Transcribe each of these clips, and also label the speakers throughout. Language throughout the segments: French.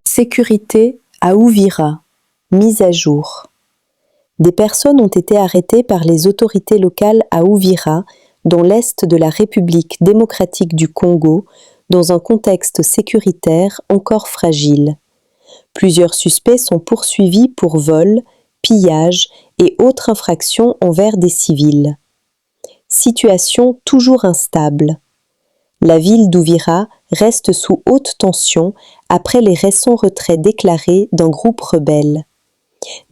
Speaker 1: Sécurité à Uvira, mise à jour. Des personnes ont été arrêtées par les autorités locales à Uvira, dans l'est de la République démocratique du Congo, dans un contexte sécuritaire encore fragile. Plusieurs suspects sont poursuivis pour vol, pillage et autres infractions envers des civils. Situation toujours instable. La ville d'Uvira reste sous haute tension après les récents retraits déclarés d'un groupe rebelle.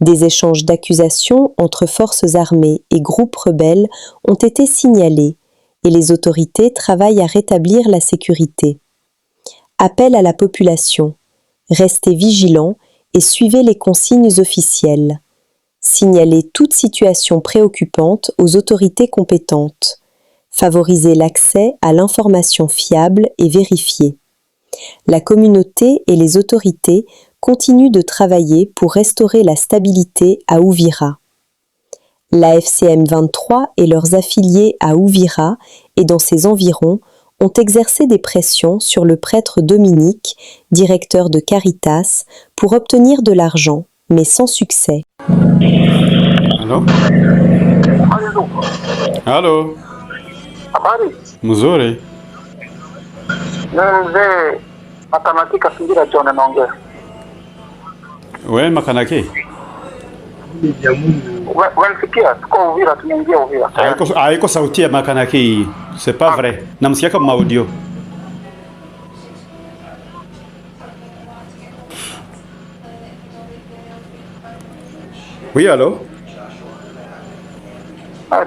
Speaker 1: Des échanges d'accusations entre forces armées et groupes rebelles ont été signalés et les autorités travaillent à rétablir la sécurité. Appel à la population. Restez vigilants et suivez les consignes officielles. Signalez toute situation préoccupante aux autorités compétentes. Favoriser l'accès à l'information fiable et vérifiée. La communauté et les autorités continuent de travailler pour restaurer la stabilité à Uvira. La FCM 23 et leurs affiliés à Uvira et dans ses environs ont exercé des pressions sur le prêtre Dominique, directeur de Caritas, pour obtenir de l'argent, mais sans succès.
Speaker 2: Allô? Allô?
Speaker 3: Habari.
Speaker 2: Mzuri.
Speaker 3: Mzee Makanaki Kasingira John naongea.
Speaker 2: Wewe Makanaki?
Speaker 3: Unasikia? Tuko Uvira, tunaingia Uvira.
Speaker 2: Haiko sauti ya Makanaki. C'est pas vrai. Namsikia kama audio. Oui, allô?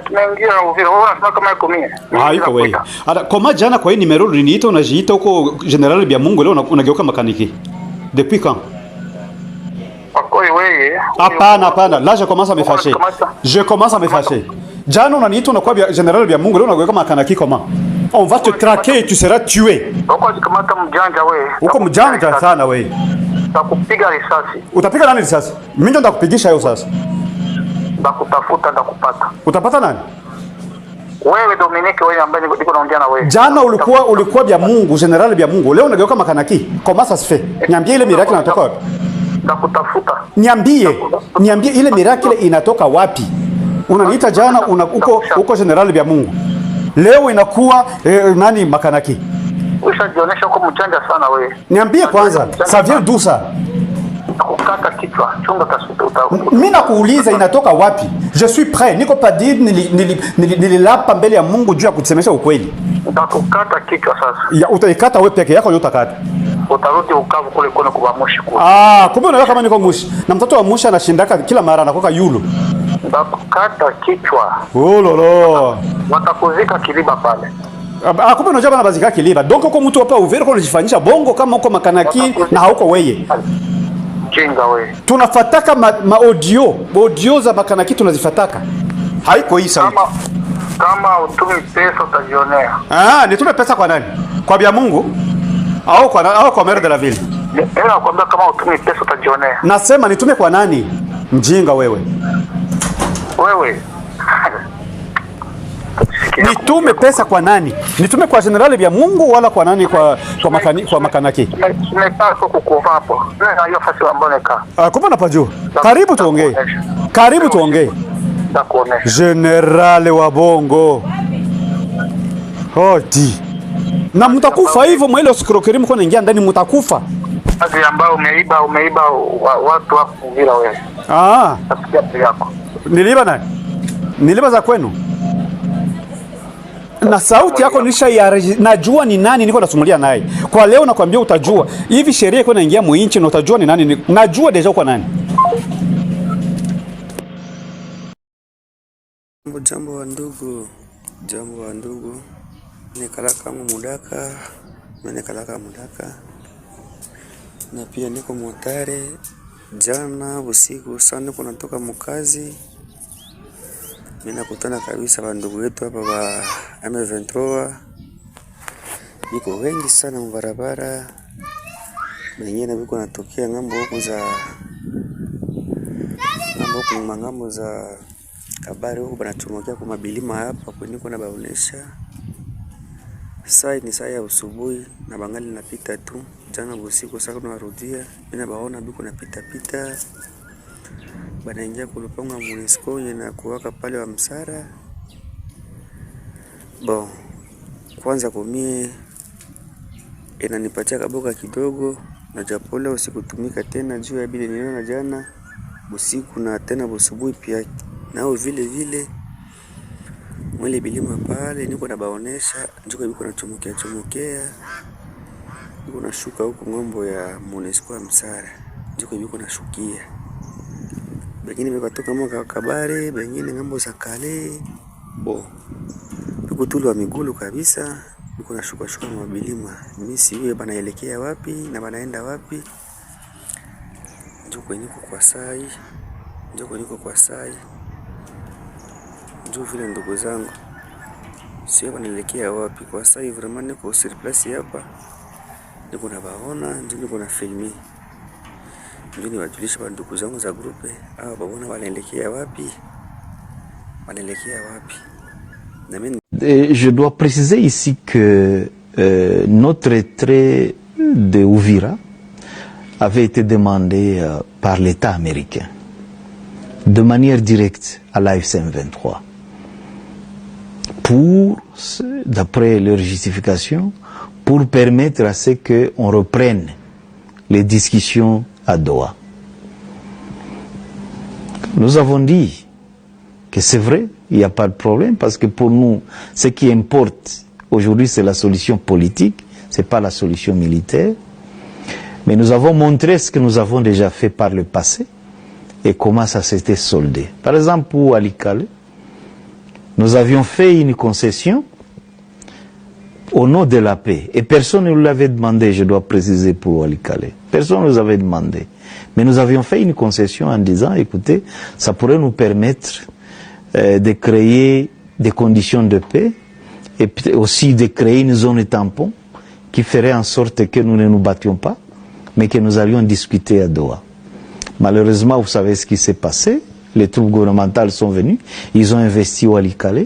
Speaker 3: Tunaingia Uvira. Wewe unasema kama iko mimi.
Speaker 2: Iko wewe. Ada koma jana kwa hii nimero uliniita unajiita huko General bya Mungu leo unageuka Makaniki. Depuis quand?
Speaker 3: Akoi wewe.
Speaker 2: Hapana. Là je commence à me fâcher. Je commence à me fâcher. Jana unaniita unakuwa General bya Mungu leo unageuka Makanaki comment? On va te traquer et tu seras tué.
Speaker 3: Uko jikamata mjanja wewe.
Speaker 2: Uko mjanja sana wewe.
Speaker 3: Takupiga risasi.
Speaker 2: Utapiga nani risasi? Mimi ndo ndakupigisha hiyo sasa.
Speaker 3: Ndakutafuta ndakupata.
Speaker 2: Utapata nani?
Speaker 3: Wewe Dominique, wewe ambaye niko naongea na wewe.
Speaker 2: Jana ulikuwa bya Mungu, General bya Mungu. Leo unageuka Makanaki. Comment ça se fait? Niambie ile miracle inatoka wapi?
Speaker 3: Ndakutafuta.
Speaker 2: Niambie ile miracle inatoka wapi? Unaniita jana uko General bya Mungu. Leo inakuwa nani Makanaki?
Speaker 3: Ushajionyesha uko mjanja sana wewe.
Speaker 2: Niambie kwanza, ça vient d'où ça?
Speaker 3: Nakukata kichwa, chunga tasuta.
Speaker 2: Mimi nakuuliza inatoka wapi? Je suis prêt. Niko padiri nililapa mbele ya Mungu juu ya kusemesha ukweli.
Speaker 3: Nakukata kichwa sasa.
Speaker 2: Ya utaikata wewe peke yako, utakata.
Speaker 3: Utarudi ukavu kule kwa Mushi kule.
Speaker 2: Kumbe unaona kama niko Mushi. Na mtoto wa Mushi anashindaka kila mara anakoka yulu.
Speaker 3: Nakukata kichwa.
Speaker 2: Lolo.
Speaker 3: Watakuzika Kiliba pale.
Speaker 2: Kumbe unajua bana bazika Kiliba. Donc uko mtu hapa Uvira kwa unajifanyisha bongo kama uko Makanaki na hauko wewe.
Speaker 3: Jinga wewe.
Speaker 2: Tunafataka audio za Makanaki tunazifataka. Haiko hii sauti.
Speaker 3: Kama utumi pesa utajionea.
Speaker 2: Nitume pesa kwa nani? Kwa bya Mungu? Au kwa maire de la ville?
Speaker 3: Nakwambia kama utumi pesa utajionea.
Speaker 2: Nasema nitume kwa nani? Mjinga wewe.
Speaker 3: Wewe.
Speaker 2: Nitume pesa kwa nani? Nitume kwa General bya Mungu wala kwa nani kwa Makanaki?
Speaker 3: Nimekaa kukuvaa hapo. Na hiyo fasi ambayo nikaa.
Speaker 2: Kumbe unapajua. Karibu tuongee.
Speaker 3: Ndakuonesha.
Speaker 2: General wa Bongo. Hodi. Na mtakufa hivyo mwele usikirokeri mko naingia ndani mtakufa.
Speaker 3: Kazi ambayo umeiba watu hapo Uvira wewe. Nasikia yako.
Speaker 2: Niliba nani? Niliba za kwenu? Na sauti yako najua ni nani niko nasumulia naye. Kwa leo nakwambia utajua. Hivi sheria iko inaingia muinchi na utajua ni nani. Najua deja kwa nani.
Speaker 4: Jambo wa ndugu. Nikalaka mudaka. Na pia niko motare. Jana usiku sana kuna natoka mkazi. Mimi nakutana kabisa na ndugu yetu hapa wa M23. Niko wengi sana mbarabara. Wengine biko natokea ngambo huko za huko mangambo za Kabare huko banachomokea kwa mabilima hapa kwenye kuna baonesha. Sai ni saa ya usubuhi na bangali napita tu. Jana usiku sasa tunarudia. Mimi baona biko napita pita. Banaingia kulupanga MONUSCO na kuwaka pale wa Msara. Bon, kwanza kumie inanipatia kaboka kidogo na japola usikutumika tena juu ya bile niliona jana usiku na tena usubuhi pia nao vile vile mwele bilima pale niko na baonesha njuko biko na chomokea biko na shuka huko ngombo ya MONUSCO Msara njuko biko na shukia bengine bikatoka mwaka Kabare bengine ngambo za Kale bo biko tulu wa migulu kabisa biko na shuka mabilima mimi siwe banaelekea wapi na banaenda wapi njuko niko kwa sai njoo vile ndugu zangu sio banaelekea wapi kwa sai vraiment niko sur place hapa niko na baona niko na filmi ndio wajulisha ndugu zangu za grupe au baona wanaelekea wapi
Speaker 5: Je dois préciser ici que notre retrait de Uvira avait été demandé par l'État américain de manière directe à l'AFC/M23 pour, d'après leur justification, pour permettre à ce qu'on reprenne les discussions à Doha. Nous avons dit que c'est vrai, il n'y a pas de problème, parce que pour nous, ce qui importe aujourd'hui, c'est la solution politique, ce n'est pas la solution militaire. Mais nous avons montré ce que nous avons déjà fait par le passé et comment ça s'était soldé. Par exemple, pour Walikale, nous avions fait une concession au nom de la paix. Et personne ne nous l'avait demandé, je dois préciser pour Walikale. Personne ne nous avait demandé. Mais nous avions fait une concession en disant, écoutez, ça pourrait nous permettre de créer des conditions de paix et aussi de créer une zone tampon qui ferait en sorte que nous ne nous battions pas, mais que nous allions discuter à Doha. Malheureusement, vous savez ce qui s'est passé. Les troupes gouvernementales sont venues, ils ont investi au Walikale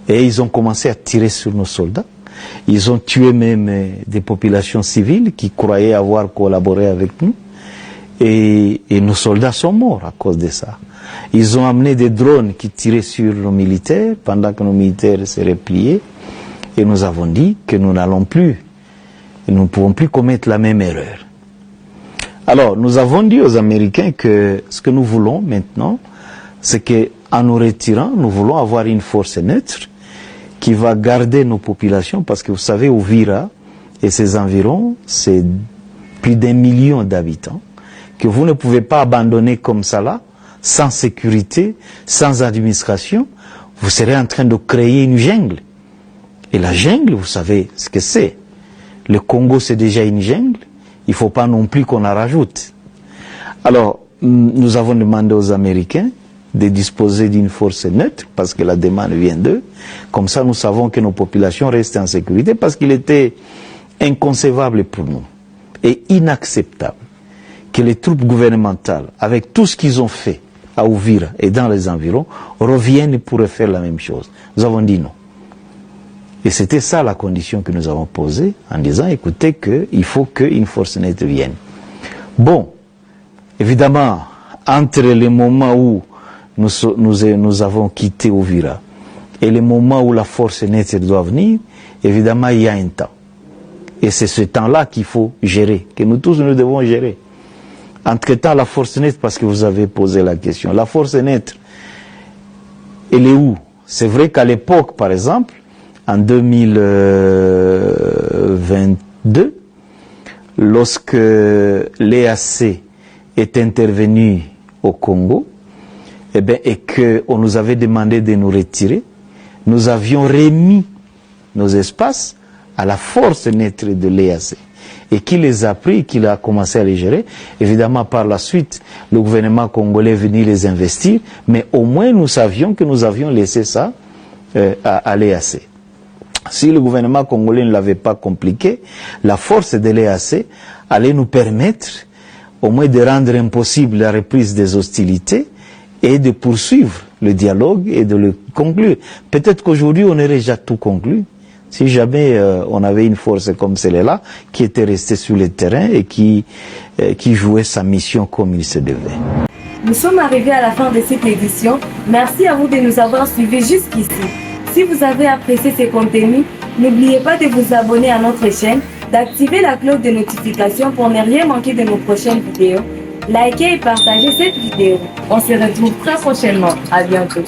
Speaker 5: et ils ont commencé à tirer sur nos soldats. Ils ont tué même des populations civiles qui croyaient avoir collaboré avec nous. Et nos soldats sont morts à cause de ça. Ils ont amené des drones qui tiraient sur nos militaires pendant que nos militaires se repliaient. Et nous avons dit que nous n'allons plus, et nous ne pouvons plus commettre la même erreur. Alors, nous avons dit aux Américains que ce que nous voulons maintenant, c'est qu'en nous retirant, nous voulons avoir une force neutre qui va garder nos populations, parce que vous savez, Uvira et ses environs, c'est plus d'1 million d'habitants, que vous ne pouvez pas abandonner comme ça là, sans sécurité, sans administration. Vous serez en train de créer une jungle. Et la jungle, vous savez ce que c'est. Le Congo, c'est déjà une jungle. Il ne faut pas non plus qu'on en rajoute. Alors, nous avons demandé aux Américains de disposer d'une force neutre, parce que la demande vient d'eux. Comme ça, nous savons que nos populations restent en sécurité, parce qu'il était inconcevable pour nous et inacceptable que les troupes gouvernementales, avec tout ce qu'ils ont fait à Uvira et dans les environs, reviennent pour refaire la même chose. Nous avons dit non. Et c'était ça la condition que nous avons posée, en disant, écoutez, qu'il faut qu'une force nette vienne. Bon, évidemment, entre les moments où nous avons quitté Uvira et les moments où la force nette doit venir, évidemment, il y a un temps. Et c'est ce temps-là qu'il faut gérer, que nous tous nous devons gérer. Entre-temps, la force nette, parce que vous avez posé la question, la force nette, elle est où? C'est vrai qu'à l'époque, par exemple, en 2022, lorsque l'EAC est intervenu au Congo, et qu'on nous avait demandé de nous retirer, nous avions remis nos espaces à la force nette de l'EAC. Et qui les a pris, qui a commencé à les gérer. Évidemment, par la suite, le gouvernement congolais est venu les investir, mais au moins nous savions que nous avions laissé ça à l'EAC. Si le gouvernement congolais ne l'avait pas compliqué, la force de l'EAC allait nous permettre au moins de rendre impossible la reprise des hostilités et de poursuivre le dialogue et de le conclure. Peut-être qu'aujourd'hui, on aurait déjà tout conclu, si jamais on avait une force comme celle-là, qui était restée sur le terrain et qui jouait sa mission comme il se devait.
Speaker 6: Nous sommes arrivés à la fin de cette édition. Merci à vous de nous avoir suivis jusqu'ici. Si vous avez apprécié ces contenus, n'oubliez pas de vous abonner à notre chaîne, d'activer la cloche de notification pour ne rien manquer de nos prochaines vidéos. Likez et partagez cette vidéo. On se retrouve très prochainement. À bientôt.